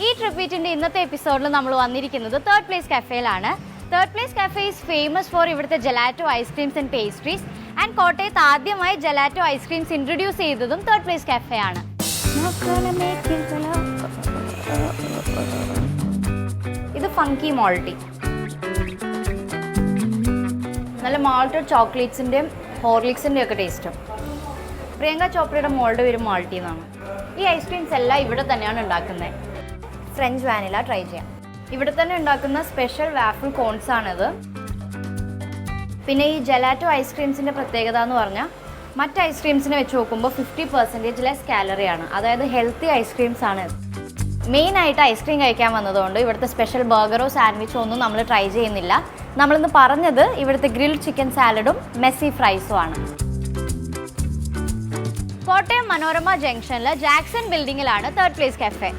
ഈ ട്രിപ്പ് ബീറ്റിൻ്റെ ഇന്നത്തെ എപ്പിസോഡിൽ നമ്മൾ വന്നിരിക്കുന്നത് തേർഡ് പ്ലേസ് കഫേയിലാണ്. Third place cafe is famous for ഇവിടുത്തെ gelato ice creams and pastries. And കോട്ടയത്ത് ആദ്യമായി ജെലാറ്റോ ഐസ്ക്രീംസ് ഇൻട്രൊഡ്യൂസ് ചെയ്തതും തേർഡ് പ്ലേസ് കഫേ ആണ്. ഇത് ഫങ്കി മോൾട്ടി, നല്ല മാൾട്ടഡ് ചോക്ലേറ്റ്സിൻ്റെയും ഹോർലിക്സിൻ്റെയും ഒക്കെ ടേസ്റ്റും. പ്രിയങ്ക ചോപ്രയുടെ മോളുടെ പേര് മാൾട്ടി എന്നാണ്. ഈ ഐസ്ക്രീംസ് എല്ലാം ഇവിടെ തന്നെയാണ് ഉണ്ടാക്കുന്നത്. ഫ്രഞ്ച് വാനില ട്രൈ ചെയ്യാം. ഇവിടെ തന്നെ ഉണ്ടാക്കുന്ന സ്പെഷ്യൽ വാഫിൾ കോൺസ് ആണിത്. പിന്നെ ഈ ജെലാറ്റോ ഐസ്ക്രീംസിൻ്റെ പ്രത്യേകത എന്ന് പറഞ്ഞാൽ മറ്റ് ഐസ്ക്രീംസിനെ വെച്ച് നോക്കുമ്പോൾ 50% ലെസ് കാലറിയാണ്. അതായത് ഹെൽത്തി ഐസ്ക്രീംസ് ആണ്. മെയിനായിട്ട് ഐസ്ക്രീം കഴിക്കാൻ വന്നതുകൊണ്ട് ഇവിടുത്തെ സ്പെഷ്യൽ ബർഗറോ സാൻഡ്വിച്ചോ ഒന്നും നമ്മൾ ട്രൈ ചെയ്യുന്നില്ല. നമ്മളിന്ന് പറഞ്ഞത് ഇവിടുത്തെ ഗ്രിൽഡ് ചിക്കൻ സാലഡും മെസ്സി ഫ്രൈസും ആണ്. കോട്ടയം മനോരമ ജംഗ്ഷനിൽ ജാക്സൺ ബിൽഡിങ്ങിലാണ് തേർഡ് പ്ലേസ് കഫേ.